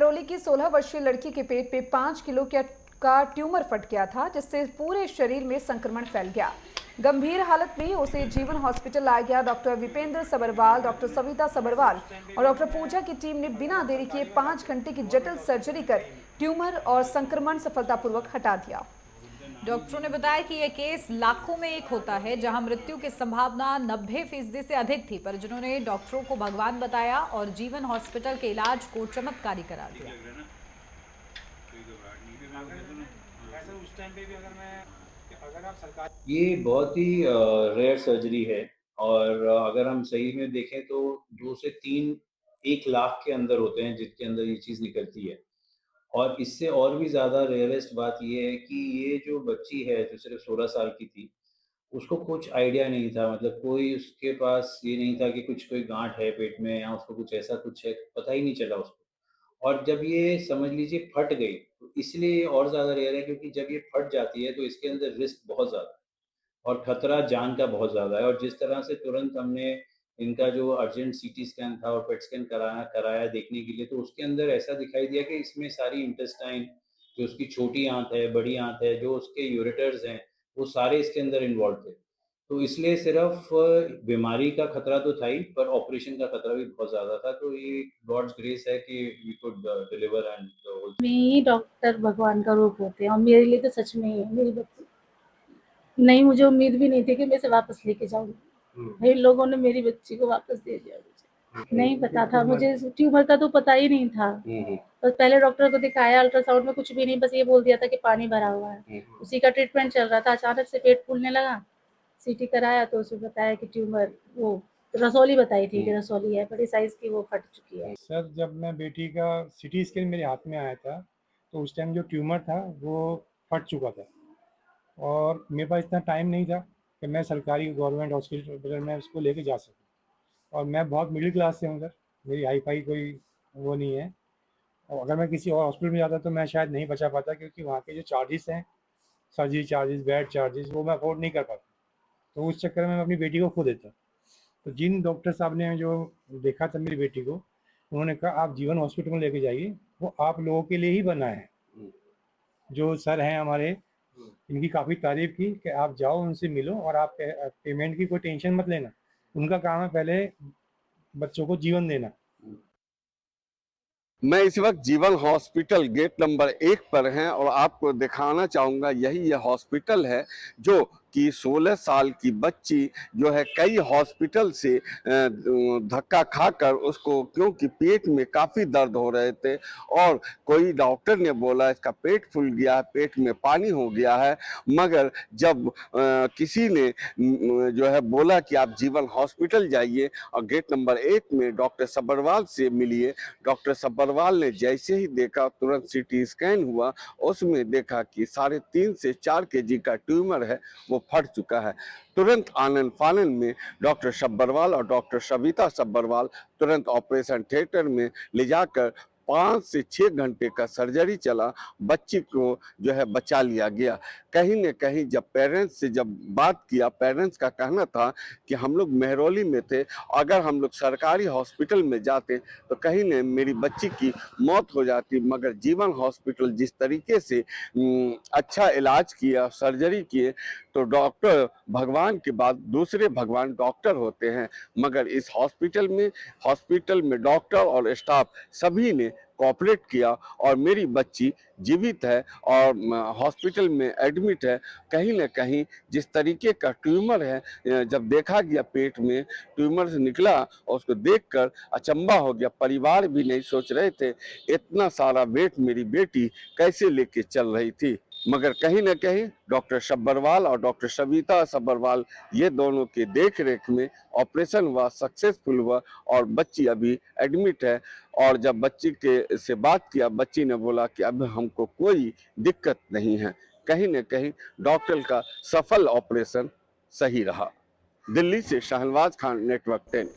करौली की 16 वर्षीय लड़की के पेट पे 5 किलो का ट्यूमर फट गया था, जिससे पूरे शरीर में संक्रमण फैल गया। गंभीर हालत में उसे जीवन हॉस्पिटल लाया गया। डॉक्टर विपेंद्र सबरवाल, डॉक्टर सविता सबरवाल और डॉक्टर पूजा की टीम ने बिना देरी किए 5 घंटे की जटिल सर्जरी कर ट्यूमर और संक्रमण सफलतापूर्वक हटा दिया। डॉक्टरों ने बताया कि यह केस लाखों में एक होता है, जहां मृत्यु की संभावना 90% से अधिक थी, पर जिन्होंने डॉक्टरों को भगवान बताया और जीवन हॉस्पिटल के इलाज को चमत्कारी करार दिया। ये बहुत ही रेयर सर्जरी है और अगर हम सही में देखें तो 2 से 3 1 लाख के अंदर होते हैं जिनके अंदर ये चीज़ निकलती है। और इससे और भी ज़्यादा रेयरेस्ट बात ये है कि ये जो बच्ची है जो सिर्फ़ 16 साल की थी, उसको कुछ आइडिया नहीं था, मतलब कोई उसके पास ये नहीं था कि कुछ कोई गाँठ है पेट में या उसको कुछ ऐसा कुछ है, पता ही नहीं चला उसको। और जब ये समझ लीजिए फट गई, तो इसलिए ये और ज़्यादा रेयर है क्योंकि जब ये फट जाती है तो इसके अंदर रिस्क बहुत ज़्यादा है। और खतरा जान का बहुत ज़्यादा है और जिस तरह से तुरंत हमने इनका जो अर्जेंट सीटी स्कैन था और पेट स्कैन कराया कराया देखने के लिए, तो उसके अंदर ऐसा दिखाई दिया कि इसमें सारी इंटेस्टाइन, जो उसकी छोटी आंत है, बड़ी आंत है, जो उसके यूरेटर्स हैं, वो सारे इसके अंदर इन्वॉल्व थे। तो इसलिए सिर्फ़ बीमारी का खतरा तो था ही, पर ऑपरेशन का खतरा भी बहुत ज़्यादा था। तो ये गॉड्स ग्रेस है कि we could deliver and the whole. में ही डॉक्टर भगवान का रूप होते हैं और मेरे लिए तो सच में ही है मेरी बच्ची। नहीं, मुझे उम्मीद भी नहीं थी कि मैं इसे वापस लेके जाऊंगी। भाई लोगों ने मेरी बच्ची को वापस दे दिया मुझे। नहीं पता था मुझे, ट्यूमर का तो पता ही नहीं था। बस पहले डॉक्टर को दिखाया, अल्ट्रासाउंड में कुछ भी नहीं, बस ये बोल दिया था कि पानी भरा हुआ है। उसी का ट्रीटमेंट चल रहा था। अचानक से पेट फूलने लगा, सीटी कराया तो उसमें बताया कि ट्यूमर, वो रसौली बताई थी कि रसौली है, बड़ी साइज की, वो फट चुकी है। सर, जब मैं बेटी का सिटी स्कैन मेरे हाथ में आया था तो उस टाइम जो ट्यूमर था वो फट चुका था और मेरे पास इतना टाइम नहीं था कि मैं सरकारी गवर्नमेंट हॉस्पिटल में उसको लेके जा सकूं। और मैं बहुत मिडिल क्लास से हूँ सर, मेरी हाई फाई कोई वो नहीं है। और अगर मैं किसी और हॉस्पिटल में जाता तो मैं शायद नहीं बचा पाता, क्योंकि वहाँ के जो चार्जेस हैं, सर्जरी चार्जेस, बेड चार्जेस, वो मैं अफोर्ड नहीं कर पाता। तो उस चक्कर में मैं अपनी बेटी को खो देता। तो जिन डॉक्टर साहब ने जो देखा था मेरी बेटी को, उन्होंने कहा आप जीवन हॉस्पिटल में लेके जाइए, वो आप लोगों के लिए ही बना है। जो सर हैं हमारे, इनकी काफ़ी तारीफ की कि आप जाओ उनसे मिलो और आप पेमेंट की कोई टेंशन मत लेना। उनका काम है पहले बच्चों को जीवन देना। मैं इस वक्त जीवन हॉस्पिटल गेट नंबर 1 पर हैं और आपको दिखाना चाहूँगा, यही ये हॉस्पिटल है जो कि 16 साल की बच्ची जो है कई हॉस्पिटल से धक्का खाकर उसको, क्योंकि पेट में काफ़ी दर्द हो रहे थे और कोई डॉक्टर ने बोला इसका पेट फूल गया है, पेट में पानी हो गया है। मगर जब किसी ने जो है बोला कि आप जीवन हॉस्पिटल जाइए और गेट नंबर 1 में डॉक्टर सब्बरवाल से मिलिए, डॉक्टर सब्बरवाल ने जैसे ही देखा, तुरंत सीटी स्कैन हुआ, उसमें देखा कि 3.5 से 4 केजी का ट्यूमर है, वो फट चुका है। तुरंत आनन फानन में डॉक्टर सब्बरवाल और डॉक्टर सविता सब्बरवाल तुरंत ऑपरेशन थिएटर में ले जाकर 5 से 6 घंटे का सर्जरी चला, बच्ची को जो है बचा लिया गया। कहीं न कहीं जब पेरेंट्स से जब बात किया, पेरेंट्स का कहना था कि हम लोग मेहरौली में थे, अगर हम लोग सरकारी हॉस्पिटल में जाते तो कहीं न मेरी बच्ची की मौत हो जाती, मगर जीवन हॉस्पिटल जिस तरीके से अच्छा इलाज किया, सर्जरी किए, तो डॉक्टर भगवान के बाद दूसरे भगवान डॉक्टर होते हैं। मगर इस हॉस्पिटल में डॉक्टर और स्टाफ सभी ने कोऑपरेट किया और मेरी बच्ची जीवित है और हॉस्पिटल में एडमिट है। कहीं न कहीं जिस तरीके का ट्यूमर है, जब देखा गया पेट में ट्यूमर से निकला और उसको देखकर अचंभा हो गया। परिवार भी नहीं सोच रहे थे इतना सारा वेट मेरी बेटी कैसे लेके चल रही थी। मगर कहीं न कहीं डॉक्टर सब्बरवाल और डॉक्टर सविता सब्बरवाल, ये दोनों के देख रेख में ऑपरेशन हुआ, सक्सेसफुल हुआ और बच्ची अभी एडमिट है। और जब बच्ची के से बात किया, बच्ची ने बोला कि अब हमको कोई दिक्कत नहीं है। कहीं न कहीं डॉक्टर का सफल ऑपरेशन सही रहा। दिल्ली से शाहनवाज खान, नेटवर्क 10।